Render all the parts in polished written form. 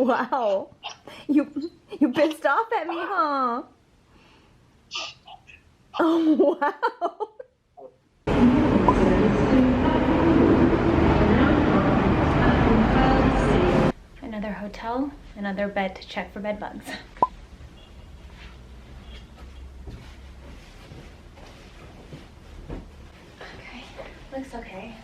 Wow. You pissed off at me, huh? Oh, wow. Another hotel, another bed to check for bed bugs. Okay, looks okay.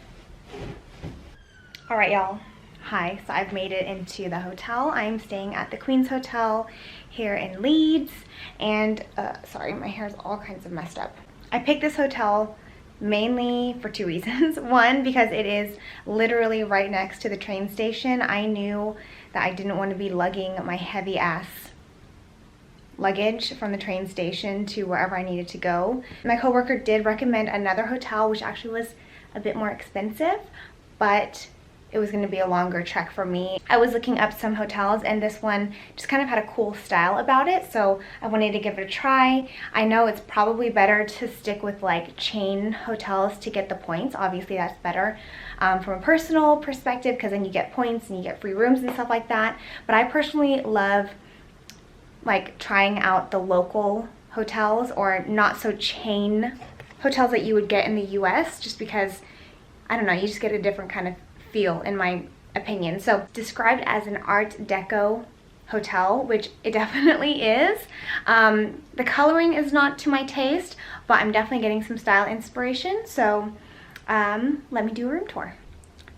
All right, y'all. Hi, so I've made it into the hotel. I'm staying at the Queen's Hotel here in Leeds, and sorry, my hair is all kinds of messed up. I picked this hotel mainly for two reasons. One, because it is literally right next to the train station. I knew that I didn't want to be lugging my heavy ass luggage from the train station to wherever I needed to go. My coworker did recommend another hotel, which actually was a bit more expensive, but it was going to be a longer trek for me. I was looking up some hotels, and this one just kind of had a cool style about it, so I wanted to give it a try. I know it's probably better to stick with like chain hotels to get the points. Obviously that's better from a personal perspective, because then you get points and you get free rooms and stuff like that. But I personally love like trying out the local hotels, or not so chain hotels that you would get in the US, just because, I don't know, you just get a different kind of feel, in my opinion. So described as an Art Deco hotel, which it definitely is. The coloring is not to my taste, but I'm definitely getting some style inspiration. So let me do a room tour.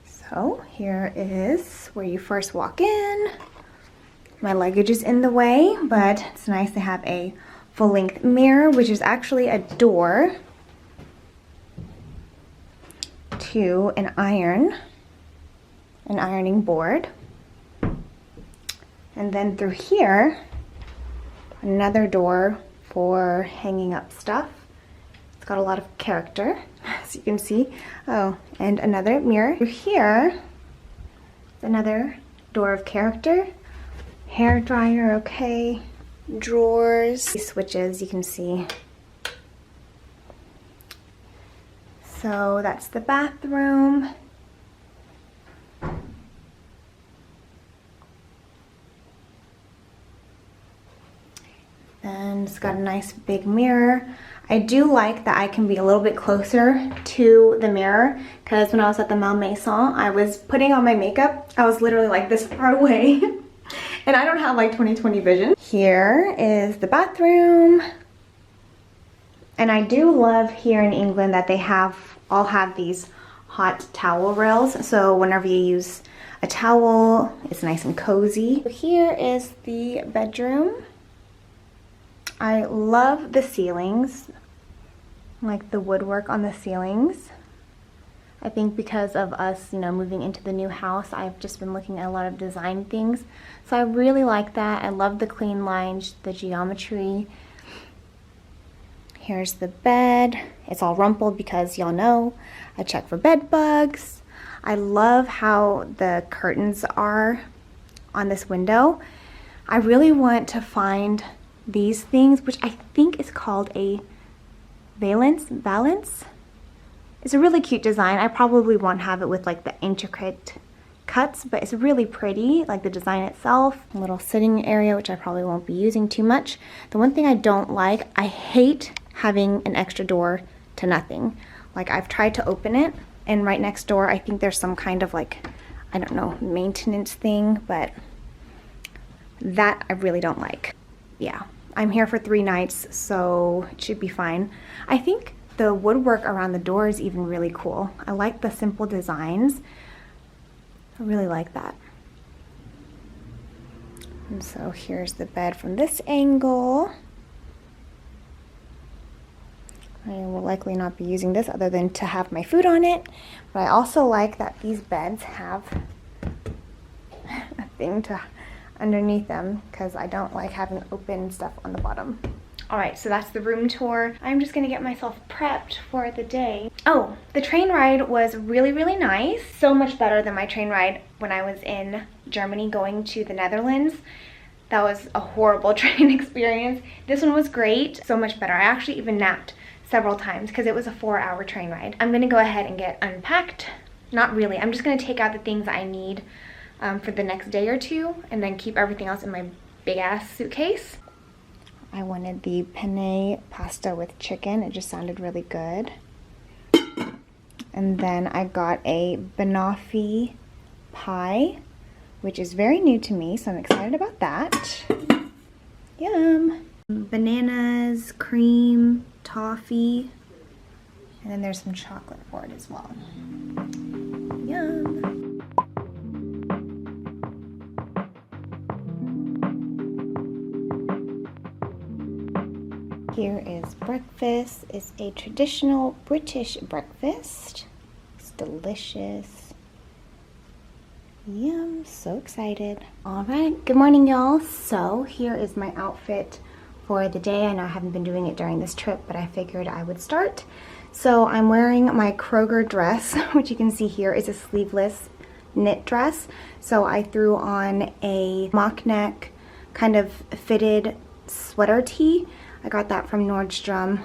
So here is where you first walk in. My luggage is in the way, but it's nice to have a full-length mirror, which is actually a door to an ironing board. And then through here, another door for hanging up stuff. It's got a lot of character, as you can see. Oh, and another mirror. Through here, another door of character. Hair dryer, okay. Drawers, switches, you can see. So that's the bathroom. And it's got a nice big mirror. I do like that I can be a little bit closer to the mirror, because when I was at the Malmaison, I was putting on my makeup. I was literally like this far away. And I don't have like 20/20 vision. Here is the bathroom. And I do love here in England that they all have these hot towel rails. So whenever you use a towel, it's nice and cozy. Here is the bedroom. I love the ceilings, like the woodwork on the ceilings. I think because of us, you know, moving into the new house, I've just been looking at a lot of design things. So I really like that. I love the clean lines, the geometry. Here's the bed. It's all rumpled because y'all know I check for bed bugs. I love how the curtains are on this window. I really want to find these things, which I think is called a valance. It's a really cute design. I probably won't have it with like the intricate cuts, but it's really pretty, like the design itself. A little sitting area, which I probably won't be using too much. The one thing I don't like, I hate having an extra door to nothing. Like I've tried to open it, and right next door, I think there's some kind of like, I don't know, maintenance thing, but that I really don't like. Yeah, I'm here for 3 nights, so it should be fine. I think the woodwork around the door is even really cool. I like the simple designs. I really like that. And so here's the bed from this angle. I will likely not be using this other than to have my food on it. But I also like that these beds have a thing to underneath them, because I don't like having open stuff on the bottom. Alright, so that's the room tour. I'm just gonna get myself prepped for the day. Oh, the train ride was really, really nice. So much better than my train ride when I was in Germany going to the Netherlands. That was a horrible train experience. This one was great, so much better. I actually even napped several times because it was a 4-hour train ride. I'm gonna go ahead and get unpacked. Not really, I'm just gonna take out the things I need for the next day or two, and then keep everything else in my big ass suitcase. I wanted the penne pasta with chicken. It just sounded really good. And then I got a banoffee pie, which is very new to me, so I'm excited about that. Yum. Bananas, cream, toffee, and then there's some chocolate for it as well. Yum. Here is breakfast. It's a traditional British breakfast. It's delicious. Yum, so excited. All right, good morning, y'all. So here is my outfit for the day. I know I haven't been doing it during this trip, but I figured I would start. So I'm wearing my Kroger dress, which you can see here is a sleeveless knit dress. So I threw on a mock neck kind of fitted sweater tee. I got that from Nordstrom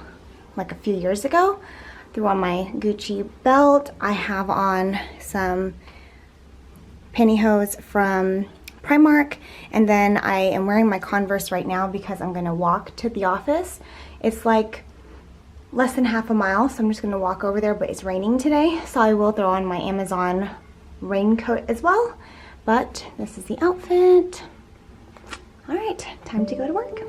like a few years ago. Threw on my Gucci belt. I have on some pantyhose from Primark, and then I am wearing my Converse right now because I'm gonna walk to the office. It's like less than half a mile, so I'm just gonna walk over there, but it's raining today, so I will throw on my Amazon raincoat as well. But this is the outfit. All right, time to go to work.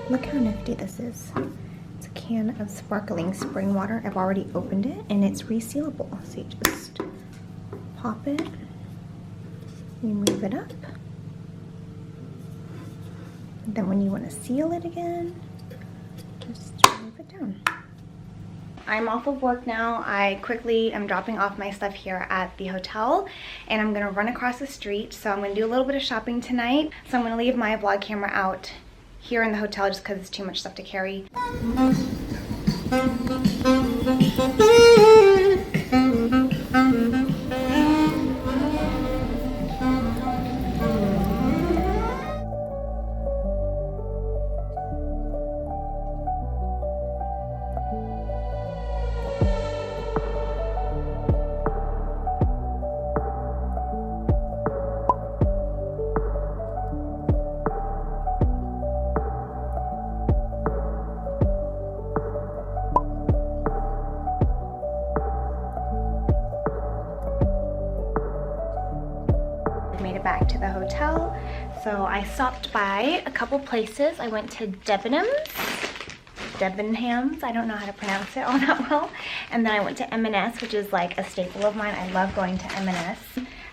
Look how nifty this is. It's a can of sparkling spring water. I've already opened it and it's resealable. So you just pop it, you move it up. And then when you want to seal it again, just move it down. I'm off of work now. I quickly am dropping off my stuff here at the hotel and I'm gonna run across the street. So I'm gonna do a little bit of shopping tonight. So I'm gonna leave my vlog camera out here in the hotel just because it's too much stuff to carry. Back to the hotel. So I stopped by a couple places. I went to Debenhams, I don't know how to pronounce it all that well. And then I went to M&S, which is like a staple of mine. I love going to M&S.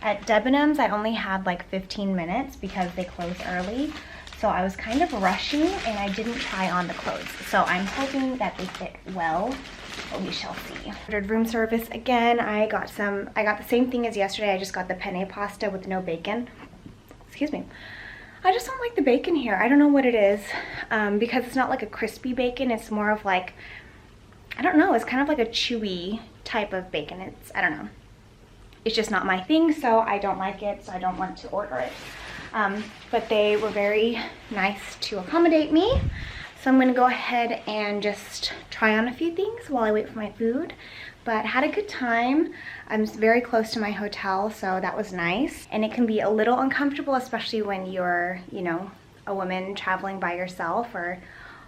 At Debenhams, I only had like 15 minutes because they close early. So I was kind of rushing and I didn't try on the clothes. So I'm hoping that they fit well, but we shall see. Ordered room service again. I got the same thing as yesterday. I just got the penne pasta with no bacon. Excuse me. I just don't like the bacon here. I don't know what it is, because it's not like a crispy bacon. It's more of like, I don't know, it's kind of like a chewy type of bacon. I don't know. It's just not my thing, so I don't like it, so I don't want to order it. But they were very nice to accommodate me. So I'm gonna go ahead and just try on a few things while I wait for my food. But had a good time. I'm very close to my hotel, so that was nice. And it can be a little uncomfortable, especially when you're, you know, a woman traveling by yourself or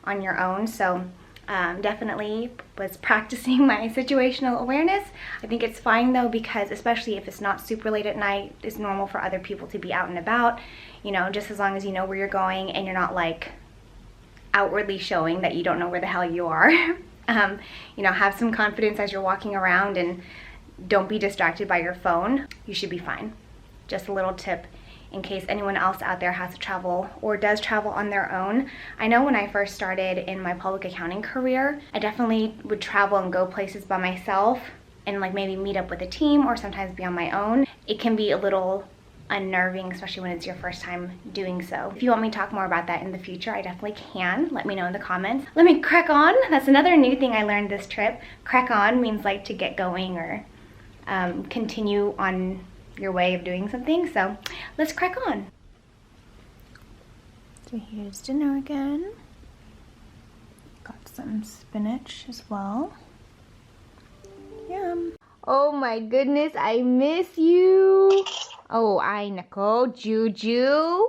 on your own. So definitely was practicing my situational awareness. I think it's fine though, because especially if it's not super late at night, it's normal for other people to be out and about, you know, just as long as you know where you're going and you're not like outwardly showing that you don't know where the hell you are. You know, have some confidence as you're walking around and don't be distracted by your phone. You should be fine. Just a little tip in case anyone else out there has to travel or does travel on their own. I know when I first started in my public accounting career, I definitely would travel and go places by myself and like maybe meet up with a team or sometimes be on my own. It can be a little unnerving, especially when it's your first time doing so. If you want me to talk more about that in the future, I definitely can. Let me know in the comments. Let me crack on. That's another new thing I learned this trip. Crack on means like to get going or continue on your way of doing something. So let's crack on. So here's dinner again. Got some spinach as well. Yum. Oh my goodness, I miss you. Oh, I Nicole. Juju.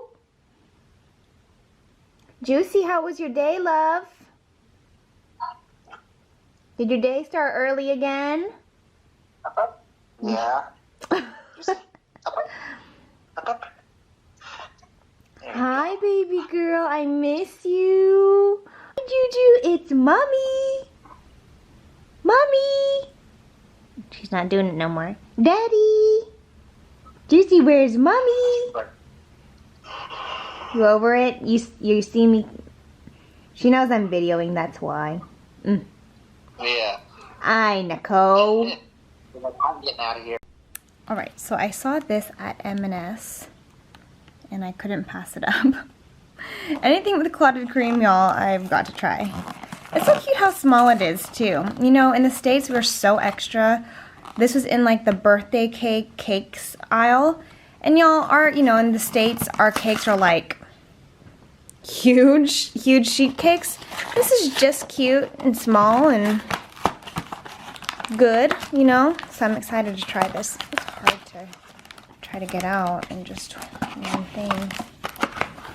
Juicy, how was your day, love? Did your day start early again? Yeah. Hi, baby girl. I miss you. Hi, Juju. It's mommy. Mommy. She's not doing it no more. Daddy. Juicy, where's mommy? You over it? You see me? She knows I'm videoing, that's why. Yeah. Hi, Nicole. I'm getting out of here. Alright, so I saw this at M&S and I couldn't pass it up. Anything with clotted cream, y'all, I've got to try. It's so cute how small it is, too. You know, in the States, we're so extra. This was in, like, the birthday cakes aisle. And y'all are, you know, in the States, our cakes are, like, huge sheet cakes. This is just cute and small and good, you know? So I'm excited to try this. It's hard to try to get out in just one thing.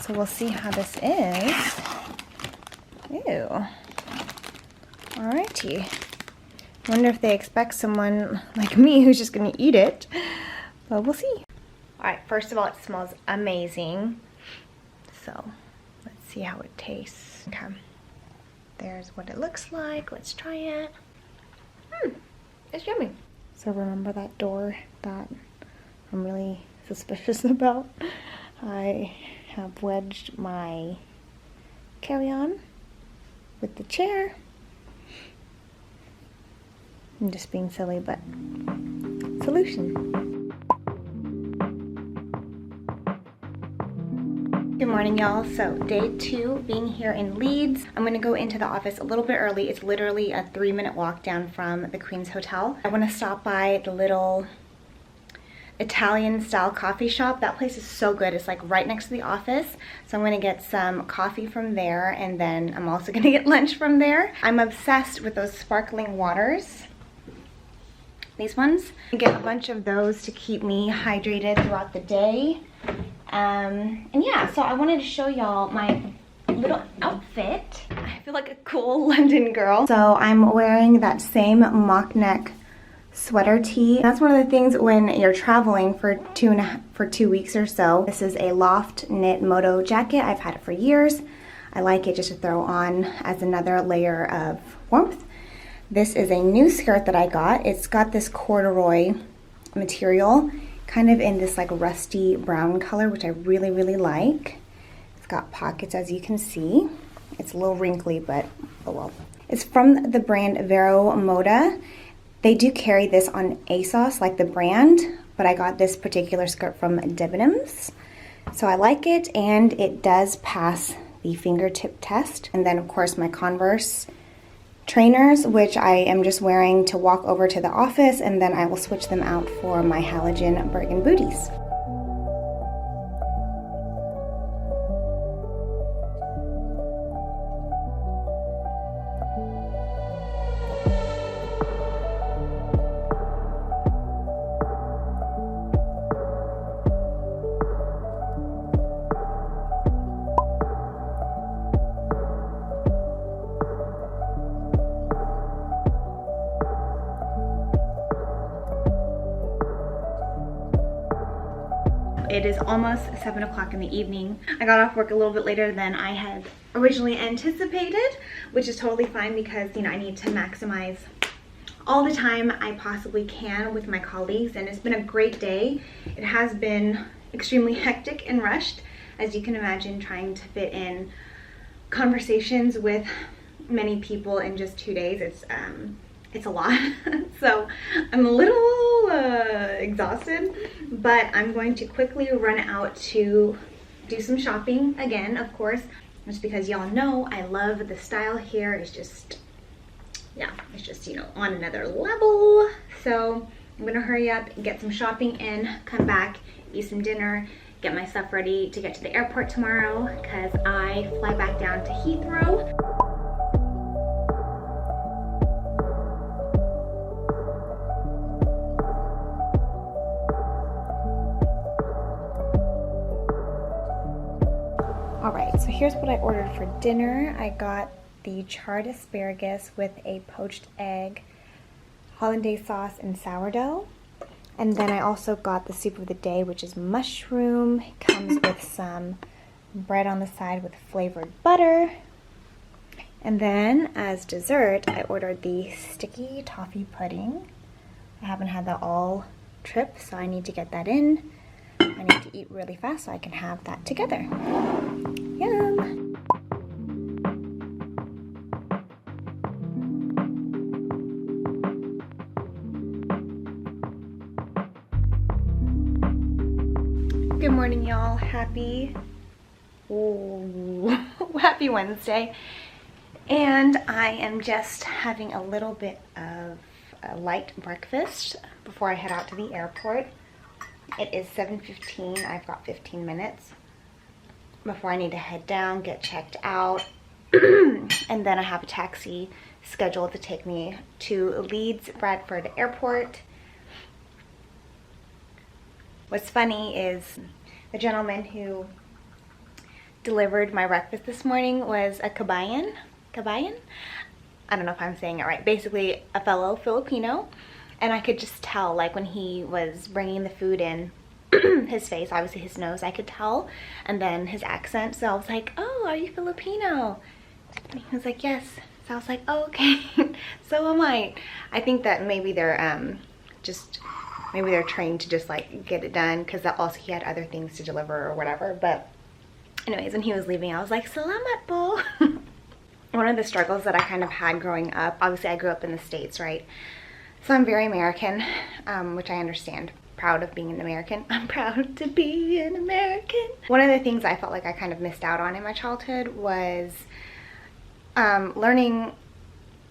So we'll see how this is. Ew. Alrighty. Wonder if they expect someone like me who's just gonna eat it. But we'll see. Alright, first of all, it smells amazing. So, let's see how it tastes. Okay. There's what it looks like. Let's try it. It's yummy. So remember that door that I'm really suspicious about? I have wedged my carry-on with the chair. I'm just being silly, but solution. Good morning, y'all. So day 2 being here in Leeds. I'm gonna go into the office a little bit early. It's literally a 3-minute walk down from the Queen's Hotel. I wanna stop by the little Italian style coffee shop. That place is so good. It's like right next to the office. So I'm gonna get some coffee from there, and then I'm also gonna get lunch from there. I'm obsessed with those sparkling waters. These ones. I get a bunch of those to keep me hydrated throughout the day. And yeah, so I wanted to show y'all my little outfit. I feel like a cool London girl. So I'm wearing that same mock neck sweater tee. That's one of the things when you're traveling for 2 weeks or so. This is a loft knit moto jacket. I've had it for years. I like it just to throw on as another layer of warmth. This is a new skirt that I got. It's got this corduroy material, kind of in this like rusty brown color, which I really, really like. It's got pockets, as you can see. It's a little wrinkly, but oh well. It's from the brand Vero Moda. They do carry this on ASOS, like the brand, but I got this particular skirt from Debenhams. So I like it, and it does pass the fingertip test. And then of course my Converse trainers, which I am just wearing to walk over to the office, and then I will switch them out for my halogen Bergen booties. It is almost 7 o'clock in the evening. I got off work a little bit later than I had originally anticipated, which is totally fine because, you know, I need to maximize all the time I possibly can with my colleagues, and it's been a great day. It has been extremely hectic and rushed, as you can imagine, trying to fit in conversations with many people in just 2 days. It's a lot. So I'm a little exhausted, but I'm going to quickly run out to do some shopping again, of course, just because y'all know I love the style here. It's just, yeah, it's just, you know, on another level. So I'm gonna hurry up and get some shopping in, come back, eat some dinner, get my stuff ready to get to the airport tomorrow because I fly back down to Heathrow. Alright, so here's what I ordered for dinner. I got the charred asparagus with a poached egg, hollandaise sauce, and sourdough. And then I also got the soup of the day, which is mushroom. It comes with some bread on the side with flavored butter. And then as dessert, I ordered the sticky toffee pudding. I haven't had that all trip, so I need to get that in. I need to eat really fast so I can have that together. Yum! Good morning, y'all. Happy Wednesday. And I am just having a little bit of a light breakfast before I head out to the airport. It is 7:15. I've got 15 minutes before I need to head down, get checked out, and then I have a taxi scheduled to take me to Leeds Bradford Airport. What's funny is the gentleman who delivered my breakfast this morning was a Kabayan? I don't know if I'm saying it right. Basically a fellow Filipino. And I could just tell, like, when he was bringing the food in, his face, obviously his nose, I could tell. And then his accent. So I was like, oh, are you Filipino? And he was like, yes. So I was like, oh, okay. So am I. I think that maybe they're maybe they're trained to just, like, get it done. Because also he had other things to deliver or whatever. But anyways, when he was leaving, I was like, salamat po. One of the struggles that I kind of had growing up, obviously I grew up in the States, right? So I'm very American, which I understand. Proud of being an American. I'm proud to be an American. One of the things I felt like I kind of missed out on in my childhood was learning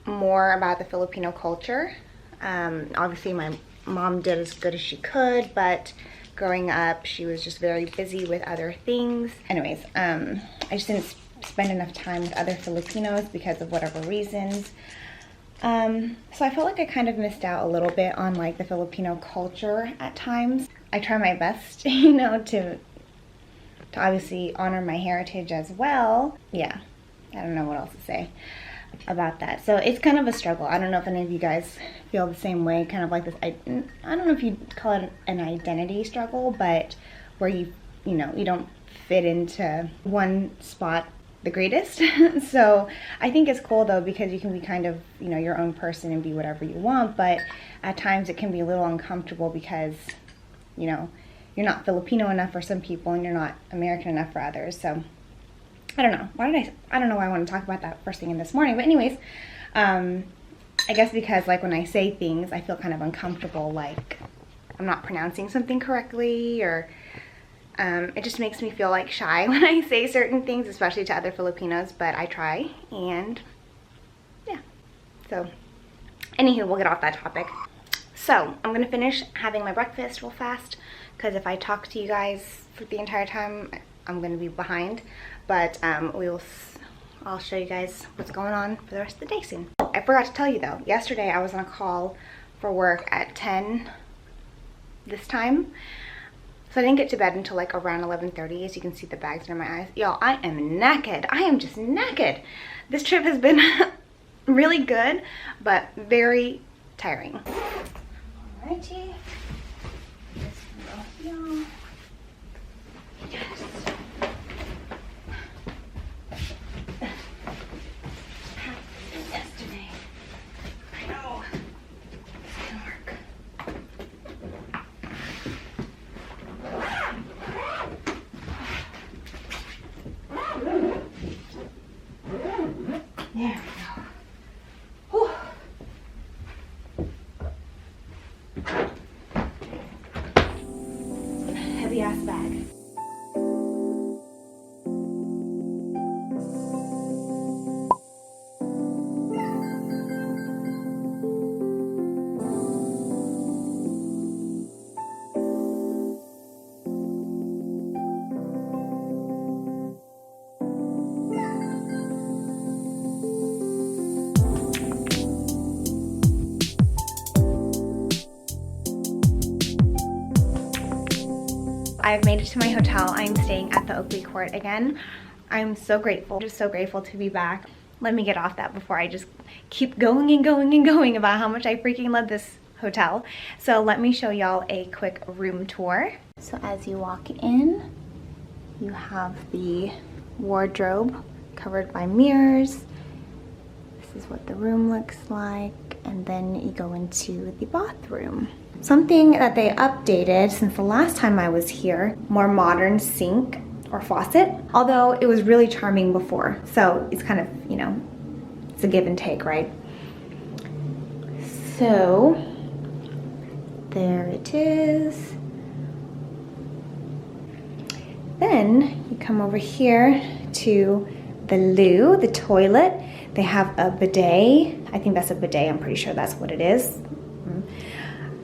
more about the Filipino culture. Obviously my mom did as good as she could, but growing up she was just very busy with other things. Anyways, I just didn't spend enough time with other Filipinos because of whatever reasons. So I felt like I kind of missed out a little bit on, like, the Filipino culture at times. I try my best, you know, to obviously honor my heritage as well. Yeah, I don't know what else to say about that. So it's kind of a struggle. I don't know if any of you guys feel the same way, kind of like this, I don't know if you'd call it an identity struggle, but where you know, you don't fit into one spot the greatest. So I think it's cool though, because you can be kind of, you know, your own person and be whatever you want, but at times it can be a little uncomfortable because, you know, you're not Filipino enough for some people and you're not American enough for others. So I don't know. I don't know why I want to talk about that first thing in this morning, but anyways, I guess because, like, when I say things, I feel kind of uncomfortable, like I'm not pronouncing something correctly, or it just makes me feel like shy when I say certain things, especially to other Filipinos, but I try, and yeah. So anywho, we'll get off that topic. So I'm gonna finish having my breakfast real fast, because if I talk to you guys for the entire time, I'm gonna be behind. But I'll show you guys what's going on for the rest of the day soon. I forgot to tell you though, yesterday I was on a call for work at 10 this time. So I didn't get to bed until like around 11:30, as you can see the bags under my eyes. Y'all, I am knackered. I am just knackered. This trip has been really good, but very tiring. Alrighty. Yes. Yesterday. I know. It's gonna work. There we go. Whew. I've made it to my hotel. I'm staying at the Oakley Court again. I'm so grateful, just so grateful to be back. Let me get off that before I just keep going and going and going about how much I freaking love this hotel. So let me show y'all a quick room tour. So as you walk in, you have the wardrobe covered by mirrors. This is what the room looks like. And then you go into the bathroom. Something that they updated since the last time I was here, more modern sink or faucet, although it was really charming before. So it's kind of, you know, it's a give and take, right? So there it is. Then you come over here to the loo, the toilet. They have a bidet. I think that's a bidet. I'm pretty sure that's what it is.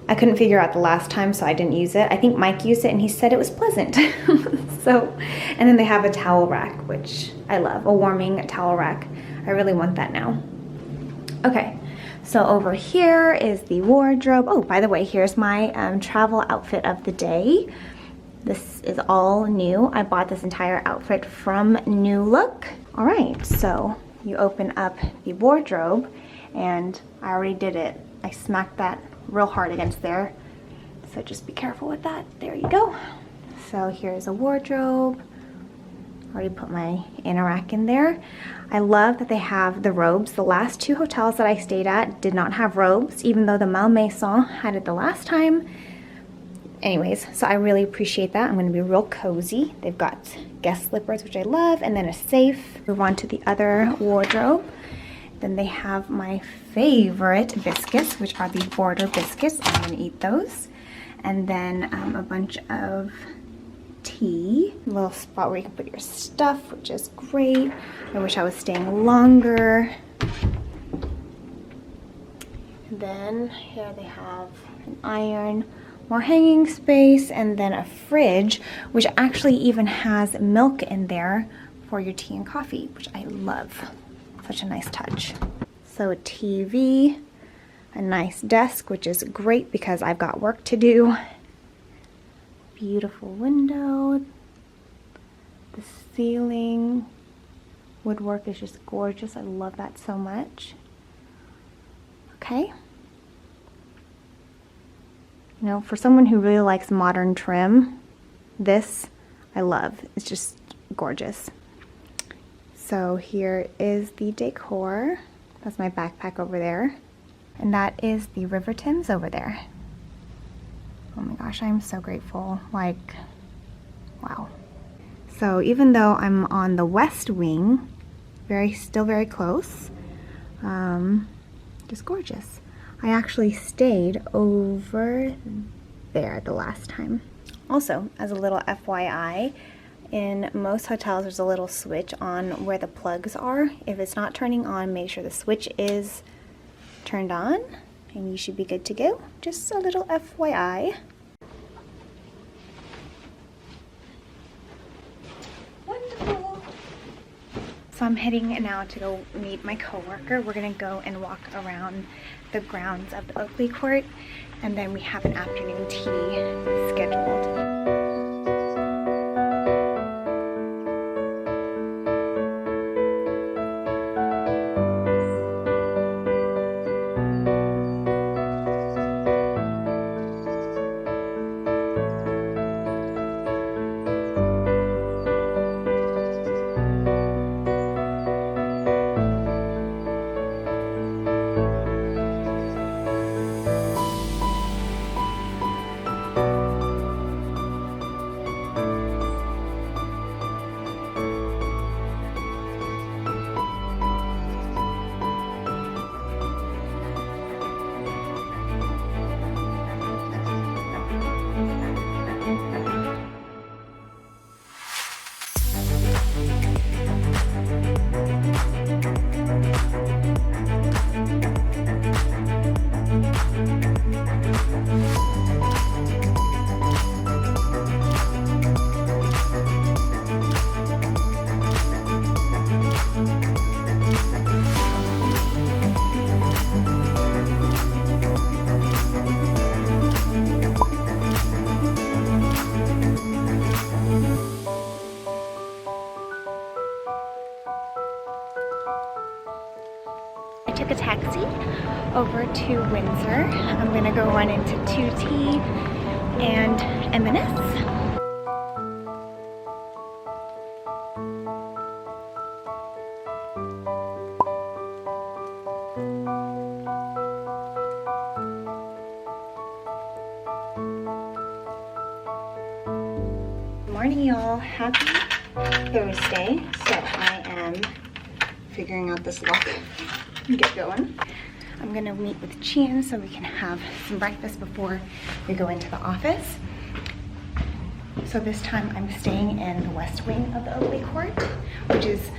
I couldn't figure out the last time, so I didn't use it. I think Mike used it and he said it was pleasant. So, and then they have a towel rack, which I love, a warming towel rack. I really want that now. Okay, so over here is the wardrobe. Oh, by the way, here's my travel outfit of the day. This is all new. I bought this entire outfit from New Look. All right, so you open up the wardrobe, and I already did it. I smacked that real hard against there, so just be careful with that. There you go. So here's a wardrobe. Already put my inner rack in there. I love that they have the robes. The last two hotels that I stayed at did not have robes, even though the Malmaison had it the last time. Anyways, so I really appreciate that. I'm going to be real cozy. They've got guest slippers, which I love, and then a safe. Move on to the other wardrobe. Then they have my favorite biscuits, which are the border biscuits. I'm going to eat those. And then a bunch of tea. A little spot where you can put your stuff, which is great. I wish I was staying longer. And then here they have an iron, more hanging space, and then a fridge, which actually even has milk in there for your tea and coffee, which I love. Such a nice touch. So a TV, a nice desk, which is great because I've got work to do. Beautiful window. The ceiling woodwork is just gorgeous. I love that so much. Okay. You know, for someone who really likes modern trim, this I love. It's just gorgeous. So here is the decor. That's my backpack over there. And that is the River Thames over there. Oh my gosh, I'm so grateful. Like, wow. So even though I'm on the west wing, still very close, just gorgeous. I actually stayed over there the last time. Also, as a little FYI, in most hotels there's a little switch on where the plugs are. If it's not turning on, make sure the switch is turned on and you should be good to go. Just a little FYI. Wonderful. So I'm heading now to go meet my coworker. We're gonna go and walk around the grounds of the Oakley Court, and then we have an afternoon tea scheduled. I took a taxi over to Windsor. I'm gonna go run into 2T and M&S. Morning, y'all. Happy Thursday. So I am figuring out this look and get going. I'm gonna meet with Chan so we can have some breakfast before we go into the office. So this time I'm staying in the west wing of the Oakley Court, which is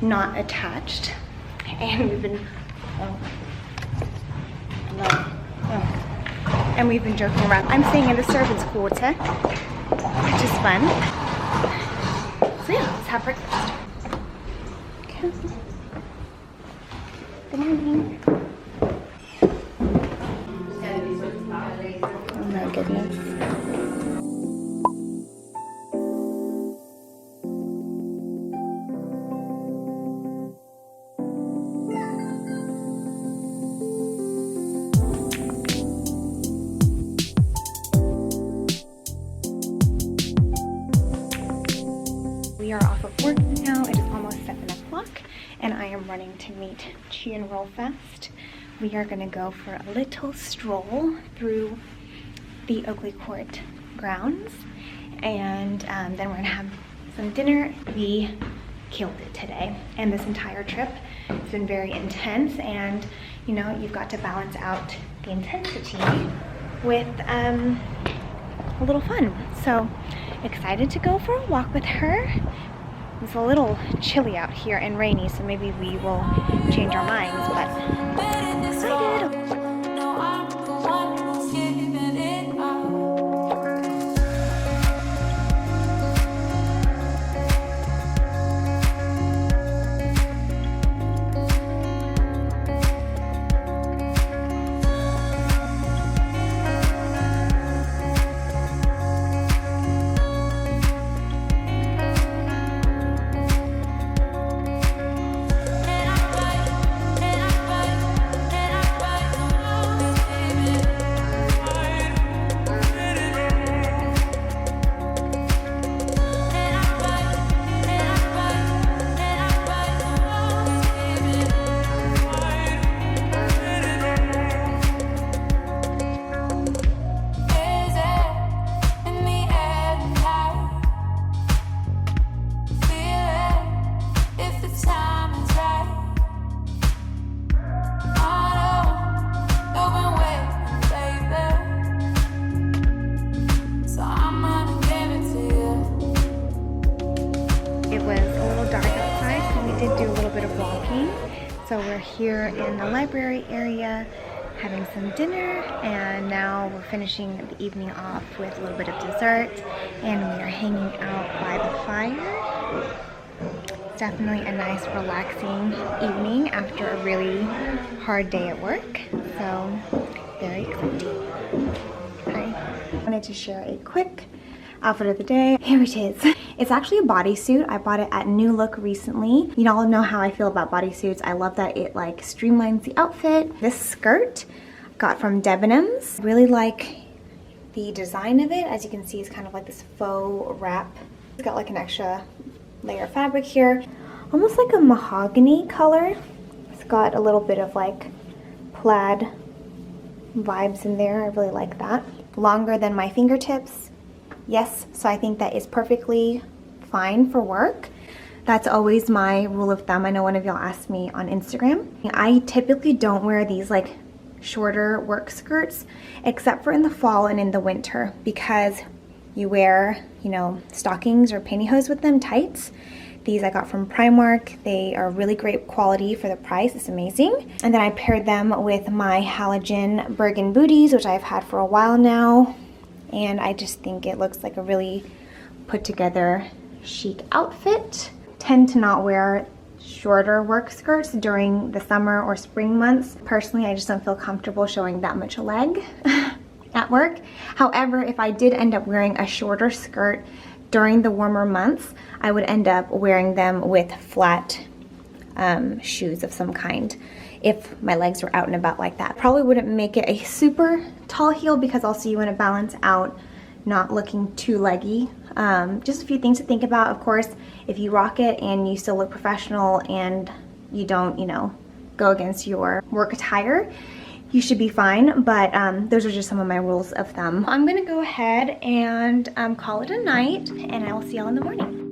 not attached. And we've been, and we've been joking around. I'm staying in the servants' quarter, which is fun. So yeah, let's have breakfast. Okay. Good morning. Oh my goodness. We are off of work now. It is almost 7 o'clock and I am running to meet Chan real fast. We are going to go for a little stroll through the Oakley Court grounds and then we're going to have some dinner. We killed it today and this entire trip has been very intense, and you know, you've got to balance out the intensity with a little fun. So excited to go for a walk with her. It's a little chilly out here and rainy, so maybe we will change our minds, but I'm excited. So we're here in the library area having some dinner, and now we're finishing the evening off with a little bit of dessert, and we are hanging out by the fire. It's definitely a nice relaxing evening after a really hard day at work, so very exciting. I wanted to share a quick outfit of the day. Here it is. It's actually a bodysuit. I bought it at New Look recently. You all know how I feel about bodysuits. I love that it like streamlines the outfit. This skirt got from Debenhams. Really like the design of it. As you can see, it's kind of like this faux wrap. It's got like an extra layer of fabric here. Almost like a mahogany color. It's got a little bit of like plaid vibes in there. I really like that. Longer than my fingertips. Yes, so I think that is perfectly fine for work. That's always my rule of thumb. I know one of y'all asked me on Instagram. I typically don't wear these like shorter work skirts except for in the fall and in the winter, because you wear, you know, stockings or pantyhose with them, tights. These I got from Primark. They are really great quality for the price. It's amazing. And then I paired them with my halogen Bergen booties, which I've had for a while now. And I just think it looks like a really put together chic outfit. Tend to not wear shorter work skirts during the summer or spring months. Personally, I just don't feel comfortable showing that much leg at work. However, if I did end up wearing a shorter skirt during the warmer months, I would end up wearing them with flat shoes of some kind if my legs were out and about like that. Probably wouldn't make it a super tall heel because also you want to balance out not looking too leggy. Just a few things to think about. Of course, if you rock it and you still look professional and you don't, you know, go against your work attire, you should be fine. But those are just some of my rules of thumb. I'm gonna go ahead and call it a night, and I will see y'all in the morning.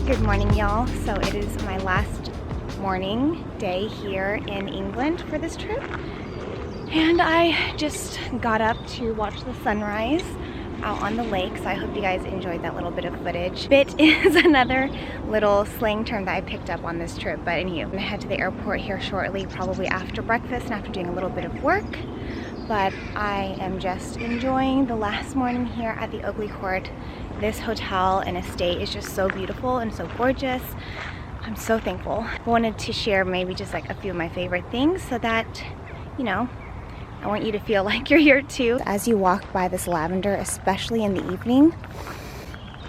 Good morning, y'all. So it is my last morning day here in England for this trip, and I just got up to watch the sunrise out on the lake. So I hope you guys enjoyed that little bit of footage. Bit is another little slang term that I picked up on this trip, but anywho, I'm gonna head to the airport here shortly, probably after breakfast and after doing a little bit of work. But I am just enjoying the last morning here at the Oakley Court. This hotel and estate is just so beautiful and so gorgeous. I'm so thankful. I wanted to share maybe just like a few of my favorite things so that, you know, I want you to feel like you're here too. As you walk by this lavender, especially in the evening,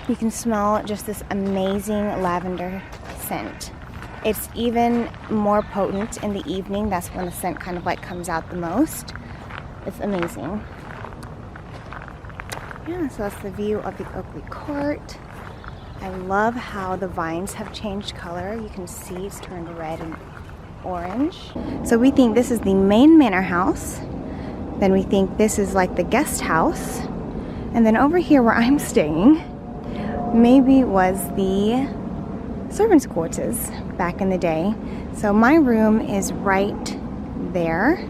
you can smell just this amazing lavender scent. It's even more potent in the evening. That's when the scent kind of like comes out the most. It's amazing. Yeah, so that's the view of the Oakley Court. I love how the vines have changed color. You can see it's turned red and orange. So we think this is the main manor house. Then we think this is like the guest house. And then over here where I'm staying, maybe was the servants' quarters back in the day. So my room is right there.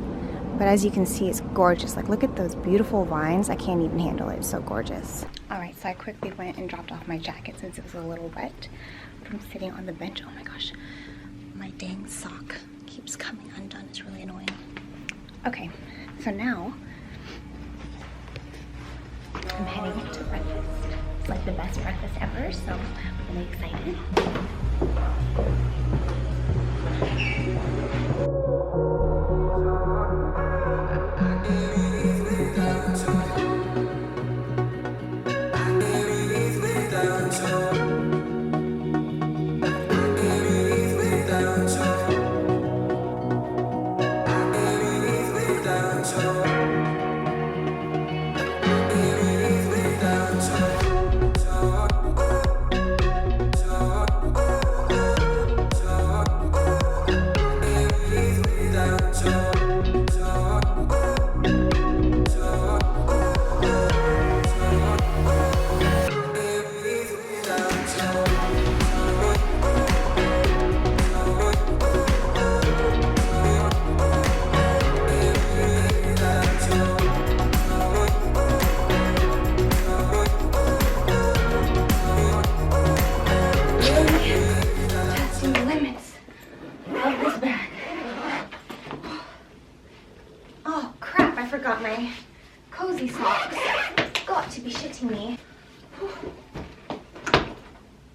But as you can see, it's gorgeous. Like, look at those beautiful vines. I can't even handle it. It's so gorgeous. All right, so I quickly went and dropped off my jacket since it was a little wet from sitting on the bench. Oh my gosh, my dang sock keeps coming undone. It's really annoying. Okay, so now I'm heading to breakfast. It's like the best breakfast ever, so I'm really excited. forgot my cozy socks. Got to be shitting me.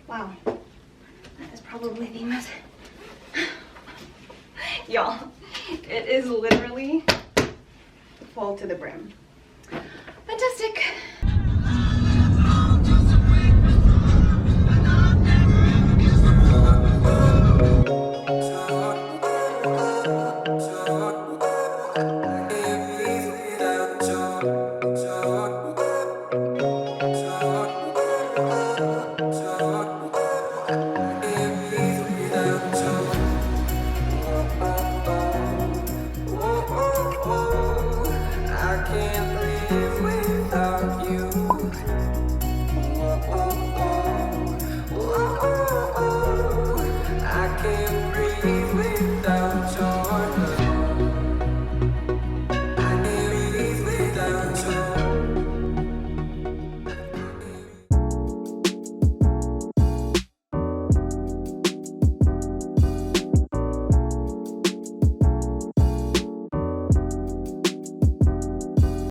Wow, that is probably the most... Y'all, it is literally full to the brim. Fantastic.